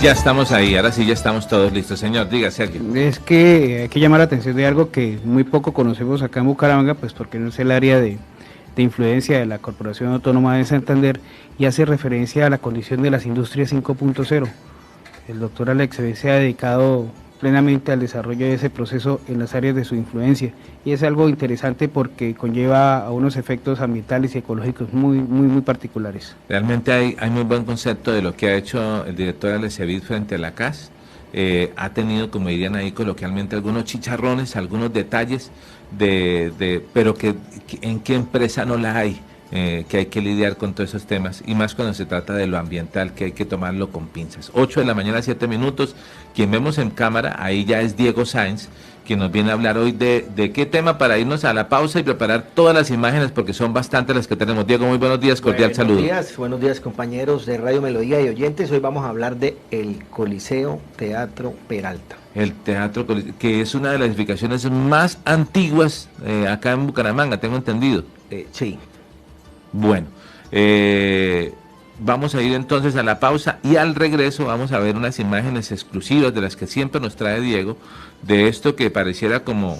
Ya estamos ahí, ahora sí ya estamos todos listos. Señor, diga, Sergio. Es que hay que llamar la atención de algo que muy poco conocemos acá en Bucaramanga, pues porque no es el área de influencia de la Corporación Autónoma de Santander, y hace referencia a la condición de las industrias 5.0. El doctor Alex se ha dedicado plenamente al desarrollo de ese proceso en las áreas de su influencia, y es algo interesante porque conlleva a unos efectos ambientales y ecológicos muy particulares. Realmente hay muy buen concepto de lo que ha hecho el director Alex frente a la CAS. Ha tenido, como dirían ahí coloquialmente, algunos chicharrones, algunos detalles, pero que en qué empresa no la hay, que hay que lidiar con todos esos temas, y más cuando se trata de lo ambiental, que hay que tomarlo con pinzas. 8 de la mañana, 7 minutos, quien vemos en cámara, ahí ya es Diego Sáenz, quien nos viene a hablar hoy de qué tema para irnos a la pausa y preparar todas las imágenes, porque son bastantes las que tenemos. Diego, muy buenos días, cordial saludo. Buenos días compañeros de Radio Melodía y oyentes. Hoy vamos a hablar de el Coliseo Teatro Peralta. El Teatro Coliseo, que es una de las edificaciones más antiguas acá en Bucaramanga, tengo entendido. Sí. Bueno, vamos a ir entonces a la pausa y al regreso vamos a ver unas imágenes exclusivas de las que siempre nos trae Diego, de esto que pareciera como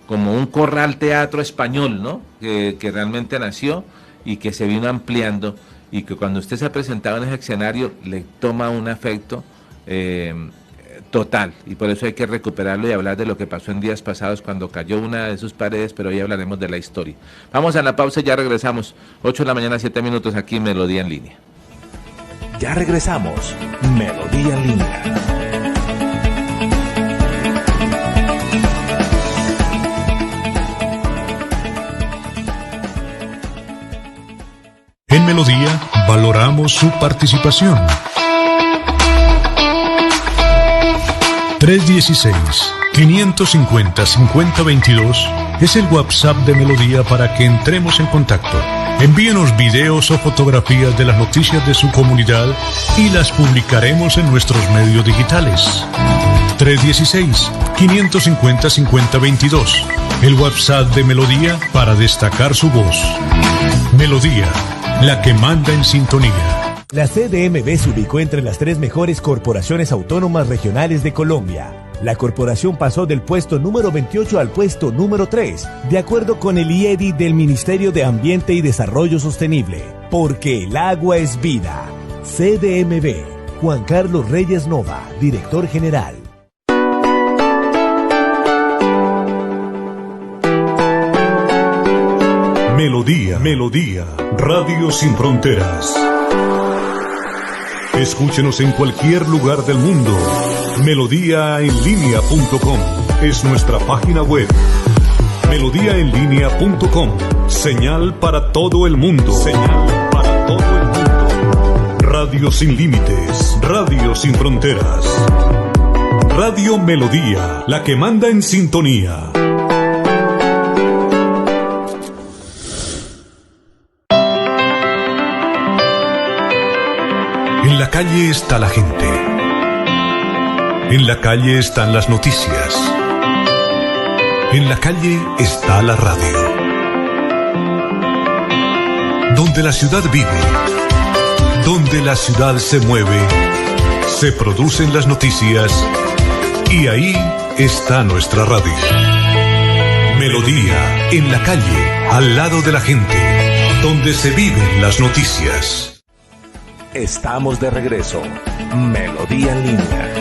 un corral teatro español, ¿no? Que realmente nació y que se vino ampliando, y que cuando usted se ha presentado en ese escenario le toma un afecto total, y por eso hay que recuperarlo y hablar de lo que pasó en días pasados cuando cayó una de sus paredes, pero hoy hablaremos de la historia. Vamos a la pausa y ya regresamos. 8 de la mañana, 7 minutos, aquí en Melodía en Línea. Ya regresamos, Melodía en Línea. En Melodía valoramos su participación. 316-550-5022 es el WhatsApp de Melodía para que entremos en contacto. Envíenos videos o fotografías de las noticias de su comunidad y las publicaremos en nuestros medios digitales. 316-550-5022, el WhatsApp de Melodía para destacar su voz. Melodía, la que manda en sintonía. La CDMV se ubicó entre las 3 mejores corporaciones autónomas regionales de Colombia. La corporación pasó del puesto número 28 al puesto número 3, de acuerdo con el IEDI del Ministerio de Ambiente y Desarrollo Sostenible. Porque el agua es vida. CDMV. Juan Carlos Reyes Nova, director general. Melodía, Radio Sin Fronteras. Escúchenos en cualquier lugar del mundo. Melodíaenlínea.com es nuestra página web. Melodíaenlínea.com, señal para todo el mundo. Radio sin límites, Radio sin fronteras. Radio Melodía, la que manda en sintonía. En la calle está la gente. En la calle están las noticias. En la calle está la radio. Donde la ciudad vive, donde la ciudad se mueve, se producen las noticias y ahí está nuestra radio. Melodía, en la calle, al lado de la gente, donde se viven las noticias. Estamos de regreso. Melodía en Línea.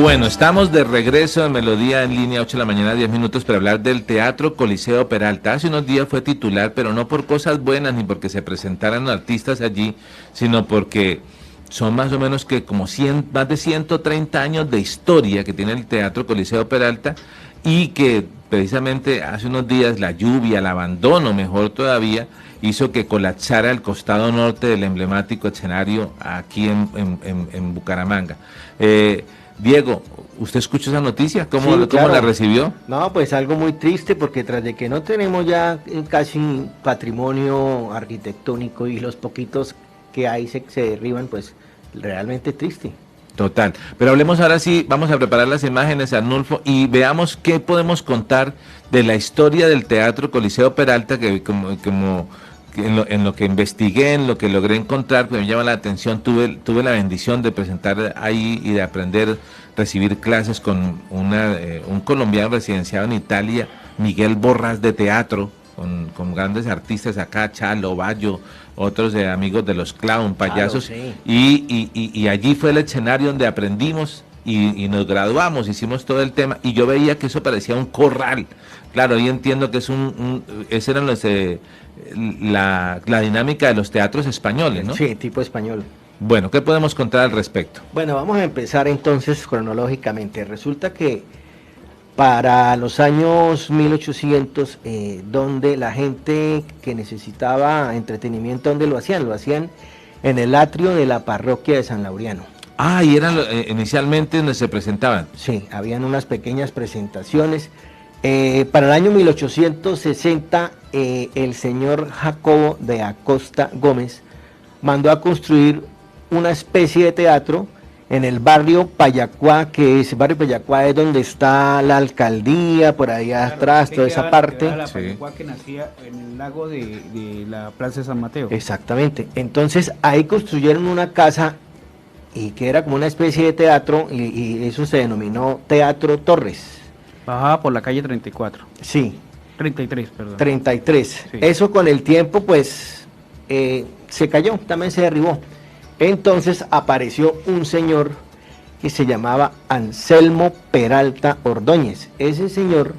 Bueno, estamos de regreso en Melodía en Línea, 8 de la mañana, 10 minutos, para hablar del Teatro Coliseo Peralta. Hace unos días fue titular, pero no por cosas buenas ni porque se presentaran artistas allí, sino porque son más o menos que como más de 130 años de historia que tiene el Teatro Coliseo Peralta, y que precisamente hace unos días la lluvia, el abandono mejor todavía, hizo que colapsara el costado norte del emblemático escenario aquí en Bucaramanga. Diego, ¿usted escuchó esa noticia? ¿Cómo la recibió? No, pues algo muy triste, porque tras de que no tenemos ya casi patrimonio arquitectónico y los poquitos que hay se derriban, pues realmente triste. Total. Pero hablemos ahora sí, vamos a preparar las imágenes, Arnulfo, y veamos qué podemos contar de la historia del Teatro Coliseo Peralta, que como que en lo que investigué, en lo que logré encontrar, que me llama la atención, tuve la bendición de presentar ahí y de aprender, recibir clases con un colombiano residenciado en Italia, Miguel Borrás, de teatro, con grandes artistas acá, Chalo, Bayo, otros amigos de los clown, payasos, Claro, sí. y allí fue el escenario donde aprendimos y nos graduamos, hicimos todo el tema, y yo veía que eso parecía un corral. Claro, hoy entiendo que ese eran la dinámica de los teatros españoles, ¿no? Sí, tipo español. Bueno, ¿qué podemos contar al respecto? Bueno, vamos a empezar entonces cronológicamente. Resulta que para los años 1800, donde la gente que necesitaba entretenimiento, ¿dónde lo hacían? Lo hacían en el atrio de la parroquia de San Laureano. Ah, y eran inicialmente donde se presentaban. Sí, habían unas pequeñas presentaciones. Para el año 1860, el señor Jacobo de Acosta Gómez mandó a construir una especie de teatro en el barrio Payacuá, que ese barrio Payacuá es donde está la alcaldía, por ahí atrás, toda esa parte. La Sí. Payacuá que nacía en el lago de la Plaza de San Mateo. Exactamente. Entonces ahí construyeron una casa y que era como una especie de teatro y eso se denominó Teatro Torres. Bajaba por la calle 34. Sí, 33, perdón. 33. Sí. Eso con el tiempo pues se cayó, también se derribó. Entonces apareció un señor que se llamaba Anselmo Peralta Ordóñez. Ese señor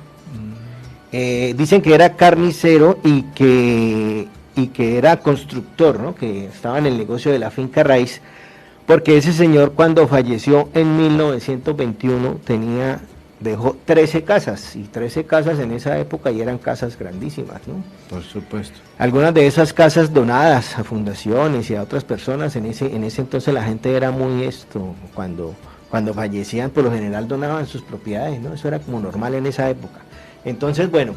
dicen que era carnicero y que era constructor, ¿no? Que estaba en el negocio de la finca raíz, porque ese señor cuando falleció en 1921 dejó 13 casas, y 13 casas en esa época y eran casas grandísimas, ¿no? Por supuesto. Algunas de esas casas donadas a fundaciones y a otras personas, en ese entonces la gente era muy cuando fallecían por lo general donaban sus propiedades, ¿no? Eso era como normal en esa época. Entonces, bueno,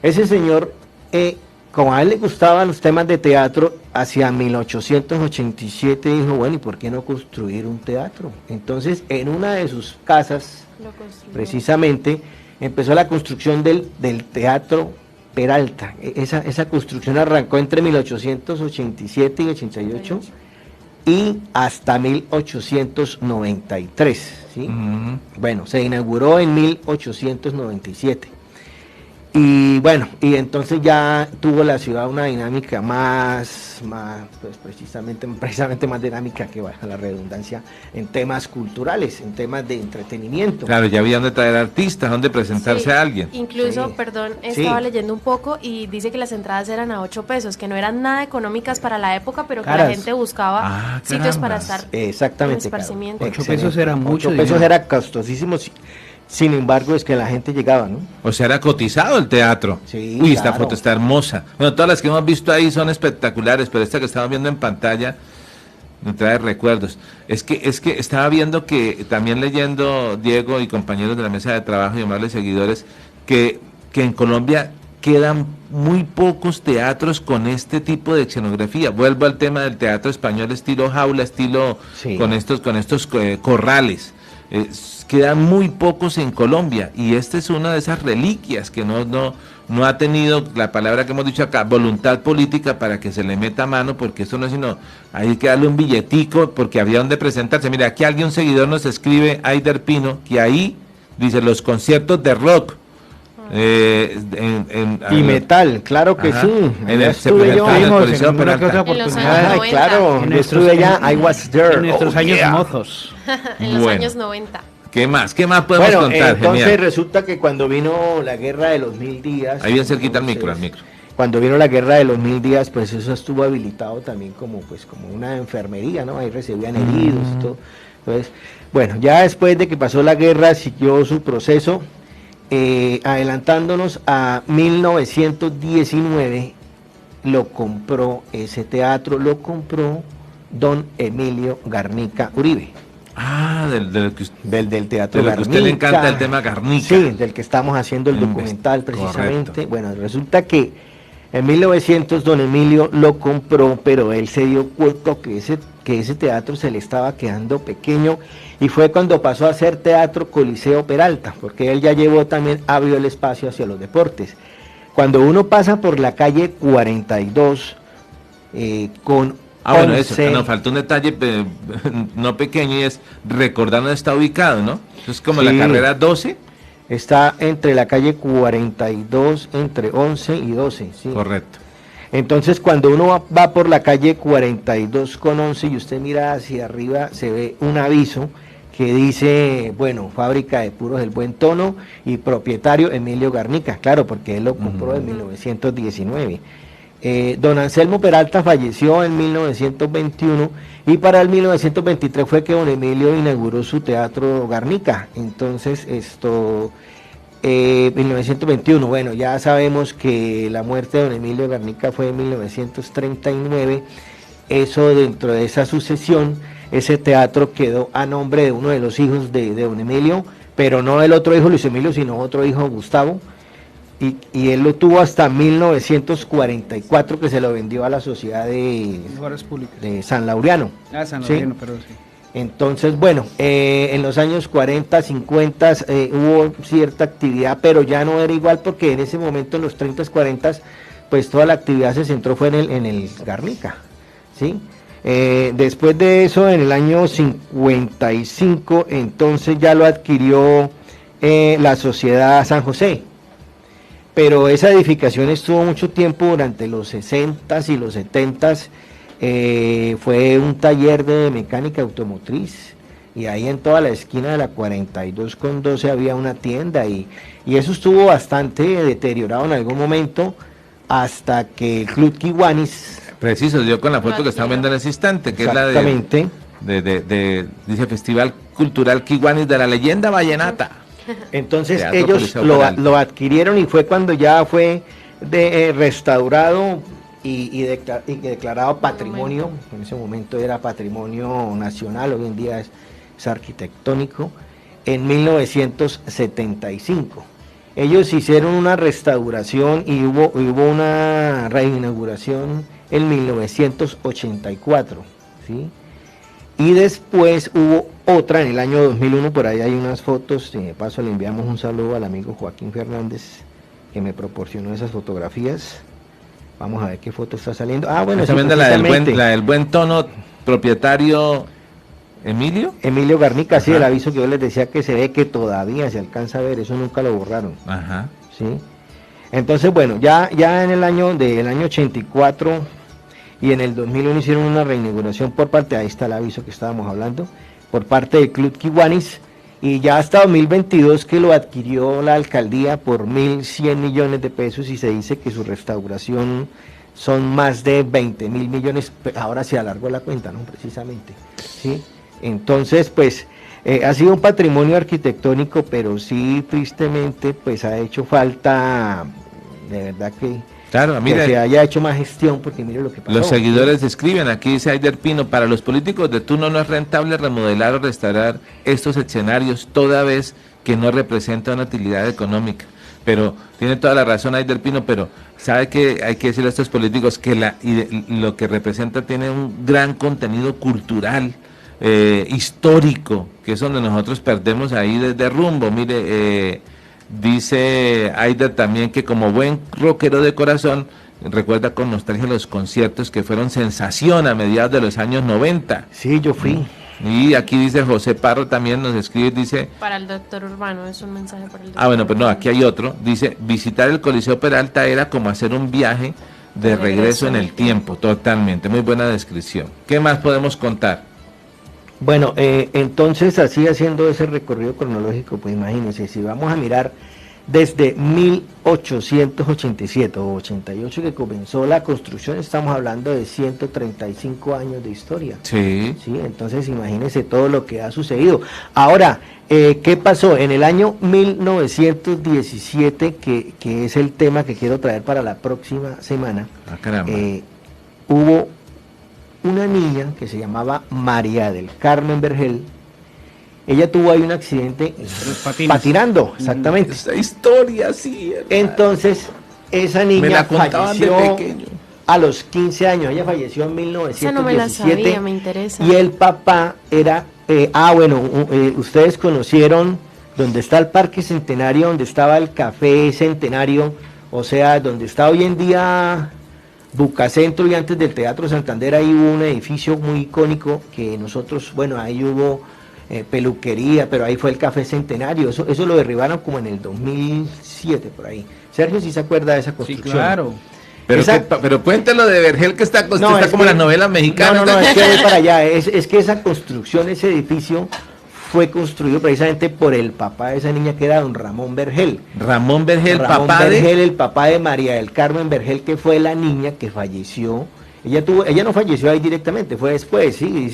ese señor, como a él le gustaban los temas de teatro, hacia 1887 dijo, bueno, ¿y por qué no construir un teatro? Entonces, en una de sus casas, precisamente, empezó la construcción del Teatro Peralta. Esa construcción arrancó entre 1887 y 88 y hasta 1893, ¿sí? Bueno, se inauguró en 1897. Y bueno, y entonces ya tuvo la ciudad una dinámica más pues precisamente más dinámica, que baja la redundancia, en temas culturales, en temas de entretenimiento. Claro, ya había donde traer artistas, donde presentarse Sí, a alguien. Incluso, Sí. perdón, Sí. estaba leyendo un poco y dice que las entradas eran a 8 pesos, que no eran nada económicas para la época, pero que Caras. la gente buscaba Ah, sitios para carambas. estar Exactamente. en esparcimiento. Claro. 8 pesos era mucho 8 pesos dinero. era costosísimo, sin embargo es que la gente llegaba, ¿no? O sea, era cotizado el teatro. Sí, Uy, esta claro. foto está hermosa. Bueno, todas las que hemos visto ahí son espectaculares, pero esta que estamos viendo en pantalla me trae recuerdos. Es que estaba viendo que, también leyendo, Diego y compañeros de la mesa de trabajo y amables seguidores, que en Colombia quedan muy pocos teatros con este tipo de escenografía. Vuelvo al tema del teatro español estilo jaula, estilo Sí. con estos corrales. Quedan muy pocos en Colombia y esta es una de esas reliquias que no ha tenido, la palabra que hemos dicho acá, voluntad política para que se le meta mano, porque esto no es sino, hay que darle un billetico porque había donde presentarse. Mira, aquí un seguidor nos escribe, Aider Pino, que ahí dice los conciertos de rock. Y metal, claro que Ajá. sí. En Allá el- se estuve yo. presentaron en el Fuimos Coliseo en una que otra Peralta. En los oportunidad. años Ay, 90. claro, En yo nuestros- estuve allá, I was there. En nuestros Oh, años yeah. mozos. en los Bueno. años 90. ¿Qué más? ¿Qué más podemos Bueno, contar? entonces Genial. resulta que cuando vino la guerra de los 1000 días... Ahí bien cerquita al micro, entonces, al micro. Cuando vino la guerra de los 1000 días, pues eso estuvo habilitado también como una enfermería, ¿no? Ahí recibían heridos y todo. Entonces, bueno, ya después de que pasó la guerra, siguió su proceso, adelantándonos a 1919, lo compró ese teatro, lo compró don Emilio Garnica Uribe. Ah, del que Del teatro de lo que a usted le Garnica. encanta el tema Garnica. Sí, del que estamos haciendo el Correcto. documental precisamente. Bueno, resulta que En 1900 don Emilio lo compró, pero él se dio cuenta que ese teatro se le estaba quedando pequeño y fue cuando pasó a ser Teatro Coliseo Peralta, porque él ya abrió el espacio hacia los deportes. Cuando uno pasa por la calle 42 con bueno, 11, eso, nos faltó un detalle no pequeño y es recordar dónde está ubicado, ¿no? Es como sí, la carrera 12. Está entre la calle 42, entre 11 y 12, sí. Correcto. Entonces, cuando uno va por la calle 42 con 11 y usted mira hacia arriba, se ve un aviso que dice, bueno, fábrica de puros del buen tono y propietario Emilio Garnica, claro, porque él lo compró en 1919. Don Anselmo Peralta falleció en 1921 y para el 1923 fue que don Emilio inauguró su teatro Garnica. Entonces, 1921, bueno, ya sabemos que la muerte de don Emilio Garnica fue en 1939, eso dentro de esa sucesión, ese teatro quedó a nombre de uno de los hijos de don Emilio, pero no el otro hijo Luis Emilio, sino otro hijo Gustavo, y él lo tuvo hasta 1944 que se lo vendió a la sociedad de San Laureano. San Laureano, ¿sí? pero sí. Entonces, bueno, en los años 40, 50 hubo cierta actividad, pero ya no era igual porque en ese momento, en los 30, 40, pues toda la actividad se centró fue en el Garnica, ¿sí? Después de eso, en el año 55, entonces ya lo adquirió la Sociedad San José. Pero esa edificación estuvo mucho tiempo durante los 60s y los 70s, fue un taller de mecánica automotriz y ahí en toda la esquina de la 42 con 12 había una tienda y eso estuvo bastante deteriorado en algún momento hasta que el Club Kiwanis. Preciso, dio con la foto que están viendo en ese instante, que es la dice Festival Cultural Kiwanis de la Leyenda Vallenata. Entonces Teatro ellos lo adquirieron y fue cuando ya fue restaurado y declarado patrimonio. En ese momento era patrimonio nacional, hoy en día es arquitectónico, en 1975. Ellos hicieron una restauración y hubo una reinauguración en 1984, ¿sí? Y después hubo otra en el año 2001, por ahí hay unas fotos, de paso le enviamos un saludo al amigo Joaquín Fernández, que me proporcionó esas fotografías. Vamos a ver qué foto está saliendo. Ah, bueno, también la del buen tono, propietario Emilio. Emilio Garnica, sí, ajá, el aviso que yo les decía que se ve que todavía se alcanza a ver, eso nunca lo borraron. Ajá. Sí. Entonces, bueno, ya en el año 84 y en el 2001 hicieron una reinauguración por parte, ahí está el aviso que estábamos hablando, por parte del Club Kiwanis, y ya hasta 2022 que lo adquirió la alcaldía por 1.100 millones de pesos y se dice que su restauración son más de 20.000 millones, ahora se alargó la cuenta, ¿no? Precisamente, ¿sí? Entonces, pues, ha sido un patrimonio arquitectónico, pero sí, tristemente, pues ha hecho falta, de verdad que... Claro, mire, que se haya hecho más gestión, porque mire lo que pasó. Los seguidores escriben, aquí dice Aider Pino, para los políticos de turno no es rentable remodelar o restaurar estos escenarios, toda vez que no representa una utilidad económica. Pero tiene toda la razón Aider Pino, pero sabe que hay que decirle a estos políticos que lo que representa tiene un gran contenido cultural, histórico, que es donde nosotros perdemos ahí desde rumbo. Mire, dice Aider también que como buen rockero de corazón, recuerda con nostalgia los conciertos que fueron sensación a mediados de los años 90. Sí, yo fui. Y aquí dice José Parro también nos escribe, dice... Para el doctor Urbano, es un mensaje para el doctor. Ah, bueno, pues no, aquí hay otro. Dice, visitar el Coliseo Peralta era como hacer un viaje de regreso en el tiempo, totalmente. Muy buena descripción. ¿Qué más podemos contar? Bueno, entonces así haciendo ese recorrido cronológico, pues imagínense, si vamos a mirar desde 1887 o 88 que comenzó la construcción, estamos hablando de 135 años de historia. Sí. Sí, entonces imagínense todo lo que ha sucedido. Ahora, ¿qué pasó? En el año 1917, que es el tema que quiero traer para la próxima semana, hubo una niña que se llamaba María del Carmen Vergel. Ella tuvo ahí un accidente patinando, exactamente. Esa historia, sí. Entonces, esa Me niña la contaban de falleció pequeño. a los 15 años, ella falleció en Esa no me la 1917 sabía, me interesa. y el papá era, ustedes conocieron donde está el Parque Centenario, donde estaba el Café Centenario, o sea, donde está hoy en día Bucacentro y antes del Teatro Santander, ahí hubo un edificio muy icónico que nosotros, bueno, ahí hubo peluquería, pero ahí fue el Café Centenario, eso lo derribaron como en el 2007, por ahí. Sergio sí se acuerda de esa Sí, construcción. claro. Pero cuéntelo de Vergel, que está No, está es como que- las novelas mexicanas. No, es que voy para allá, es que esa construcción, ese edificio fue construido precisamente por el papá de esa niña que era don Ramón Vergel. Ramón Vergel, Ramón papá Vergel, el papá de María del Carmen Vergel, que fue la niña que falleció. Ella no falleció ahí directamente, fue después, sí,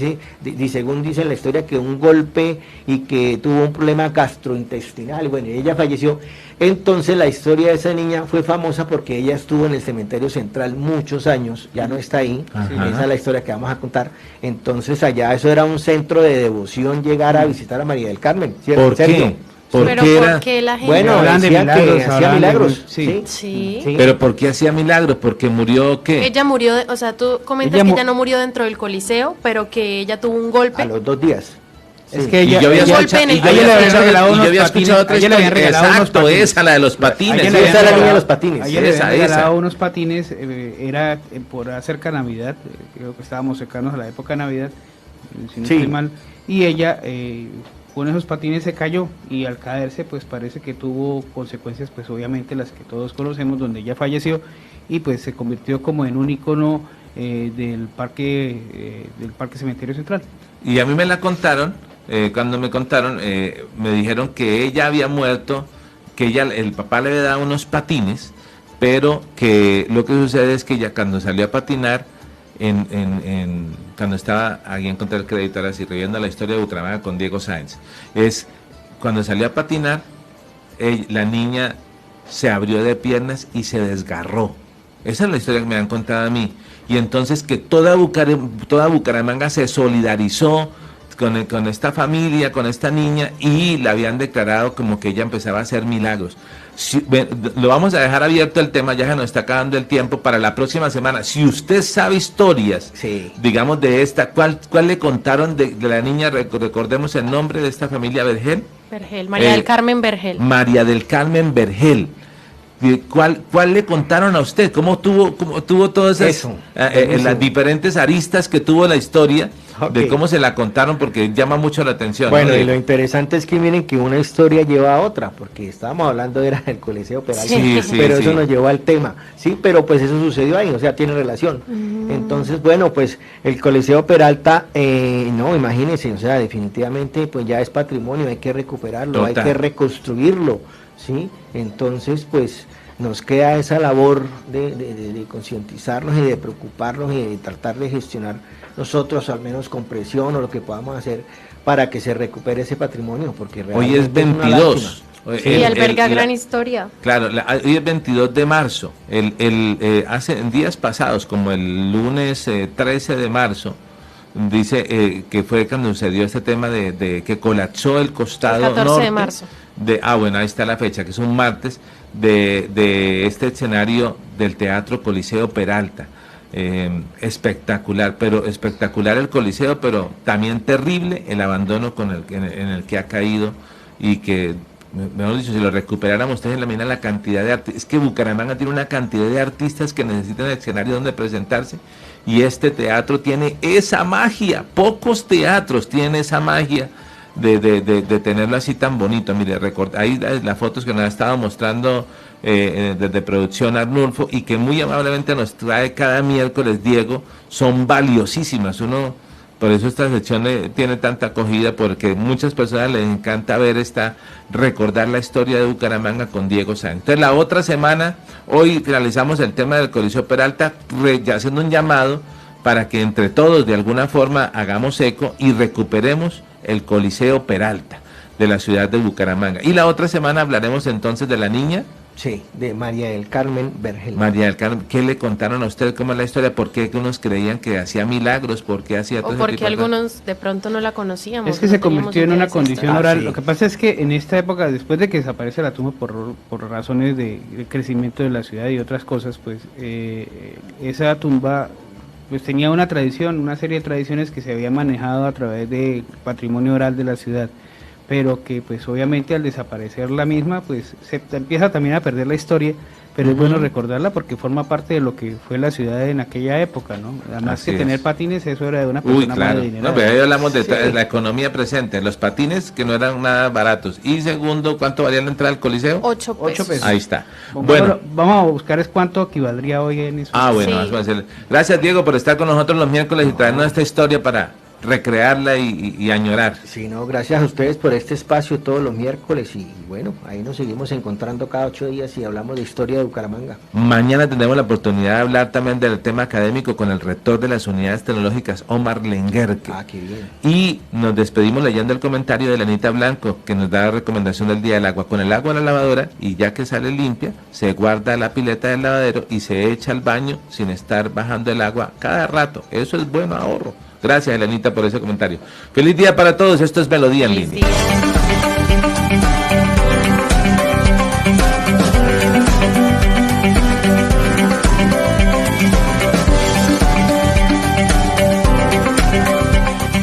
según dice en la historia, que un golpe y que tuvo un problema gastrointestinal, bueno, y ella falleció. Entonces la historia de esa niña fue famosa porque ella estuvo en el cementerio central muchos años, ya no está ahí, Ajá. esa es la historia que vamos a contar. Entonces allá eso era un centro de devoción llegar a visitar a María del Carmen, ¿cierto? ¿Por qué? Pero ¿por qué la gente? Bueno, Hablan de decían milagros, que hacía hablan de milagros, sí. Sí. Pero ¿por qué hacía milagros? Porque murió, ¿qué? Ella murió, o sea, tú comentas Ella que mu- ella no murió dentro del Coliseo, pero que ella tuvo un golpe. a los 2 días. Es Sí. que Y ella, yo había ella- escuchado, golpe en y el yo había cuello. escuchado- regalado y yo unos había escuchado otra patines, a ella le habían historia. regalado unos Exacto, patines. esa, la de los patines. Ayer Sí, le habían esa es la niña de regalado- los patines. ayer le Esa, habían regalado esa. unos patines, era por acerca de Navidad, creo que estábamos cercanos a la época de Navidad, si no Sí. estoy mal, y ella con esos patines se cayó y al caerse pues parece que tuvo consecuencias pues obviamente las que todos conocemos, donde ella falleció y pues se convirtió como en un ícono del parque Cementerio Central. Y a mí me la contaron, cuando me contaron, me dijeron que ella había muerto, que el papá le había dado unos patines, pero que lo que sucede es que ella cuando salió a patinar, cuando estaba ahí en Contra el Crédito, ahora sí, reviendo la historia de Bucaramanga con Diego Sáenz, es cuando salió a patinar, la niña se abrió de piernas y se desgarró. Esa es la historia que me han contado a mí. Y entonces que toda Bucaramanga se solidarizó con esta familia, con esta niña, y la habían declarado como que ella empezaba a hacer milagros. Lo vamos a dejar abierto el tema, ya se nos está acabando el tiempo para la próxima semana. Si usted sabe historias, Sí. digamos de esta, ¿cuál le contaron de la niña? Recordemos el nombre de esta familia Vergel. Vergel, María del Carmen Vergel. María del Carmen Vergel. ¿Cuál le contaron a usted? ¿Cómo tuvo todas esas Eso, buenísimo. las diferentes aristas que tuvo la historia, de Ok. cómo se la contaron? Porque llama mucho la atención. Bueno, ¿no? y lo interesante es que miren que una historia lleva a otra, porque estábamos hablando era del Coliseo Peralta, Sí, sí, pero sí. eso nos llevó al tema, sí, pero pues eso sucedió ahí, o sea, tiene relación. Entonces, bueno, pues el Coliseo Peralta, no, imagínense, o sea, definitivamente pues ya es patrimonio, hay que recuperarlo, hay Total. que reconstruirlo, sí, entonces pues nos queda esa labor de concientizarnos y de preocuparnos y de tratar de gestionar nosotros, al menos con presión o lo que podamos hacer para que se recupere ese patrimonio, porque Hoy es realmente una 22. lástima. Sí, El- alberga el- gran la- historia. Claro, hoy es 22 de marzo. Hace en días pasados, como el lunes 13 de marzo, dice que fue cuando sucedió este tema de que colapsó el costado 14 norte. de marzo. Bueno, ahí está la fecha, que es un martes, de este escenario del Teatro Coliseo Peralta. Espectacular, pero espectacular el Coliseo, pero también terrible el abandono en el que ha caído, y que, mejor dicho, si lo recuperáramos, ustedes la miran la cantidad de artistas. Es que Bucaramanga tiene una cantidad de artistas que necesitan escenario donde presentarse, y este teatro tiene esa magia. Pocos teatros tienen esa magia de tenerlo así tan bonito. Mire, ahí las fotos que nos ha estado mostrando desde producción Arnulfo, y que muy amablemente nos trae cada miércoles Diego, son valiosísimas. Por eso esta sección tiene tanta acogida, porque muchas personas les encanta recordar la historia de Bucaramanga con Diego Sáenz. Entonces la otra semana, hoy finalizamos el tema del Coliseo Peralta, ya haciendo un llamado para que entre todos de alguna forma hagamos eco y recuperemos el Coliseo Peralta de la ciudad de Bucaramanga. Y la otra semana hablaremos entonces de la niña Sí, de María del Carmen Vergel. María del Carmen, ¿qué le contaron a usted? ¿Cómo es la historia? ¿Por qué unos creían que hacía milagros? ¿Por qué hacía todo O ese porque tipo de cosas? algunos de pronto no la conocíamos. Es que no se teníamos convirtió en idea una de esa condición historia. oral. sí. Lo que pasa es que en esta época, después de que desaparece la tumba por razones de crecimiento de la ciudad y otras cosas, pues esa tumba pues tenía una tradición, una serie de tradiciones que se había manejado a través del patrimonio oral de la ciudad, pero que pues obviamente al desaparecer la misma, pues se empieza también a perder la historia, pero es bueno recordarla porque forma parte de lo que fue la ciudad en aquella época, ¿no? Además Así que tener es. patines, eso era de una Uy, persona claro. muy adinerada. No, pero ahí hablamos de Sí. la economía presente. Los patines que no eran nada baratos. Y segundo, ¿cuánto valía la entrada al Coliseo? 8 pesos. 8 pesos. Ahí está. Bueno, vamos a buscar es cuánto equivaldría hoy en eso. Ah, bueno, Sí. vamos a hacerle. Gracias, Diego, por estar con nosotros los miércoles y traernos esta historia para recrearla y añorar. Sí, no, gracias a ustedes por este espacio todos los miércoles y bueno, ahí nos seguimos encontrando cada 8 días y hablamos de historia de Bucaramanga. Mañana tendremos la oportunidad de hablar también del tema académico con el rector de las unidades tecnológicas, Omar Lenguerque. Ah, qué bien. Y nos despedimos leyendo el comentario de Lenita Blanco, que nos da la recomendación del día del agua. Con el agua a la lavadora, y ya que sale limpia, se guarda la pileta del lavadero y se echa al baño sin estar bajando el agua cada rato. Eso es bueno ahorro. Gracias, Elenita, por ese comentario. Feliz día para todos. Esto es Melodía en Feliz Línea. día.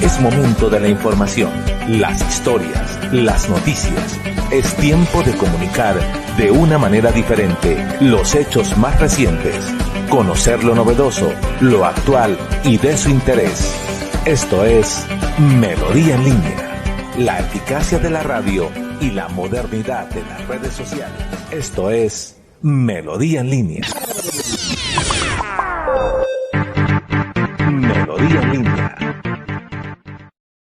Es momento de la información, las historias, las noticias. Es tiempo de comunicar de una manera diferente los hechos más recientes, conocer lo novedoso, lo actual y de su interés. Esto es Melodía en Línea, la eficacia de la radio y la modernidad de las redes sociales. Esto es Melodía en Línea. Melodía en Línea.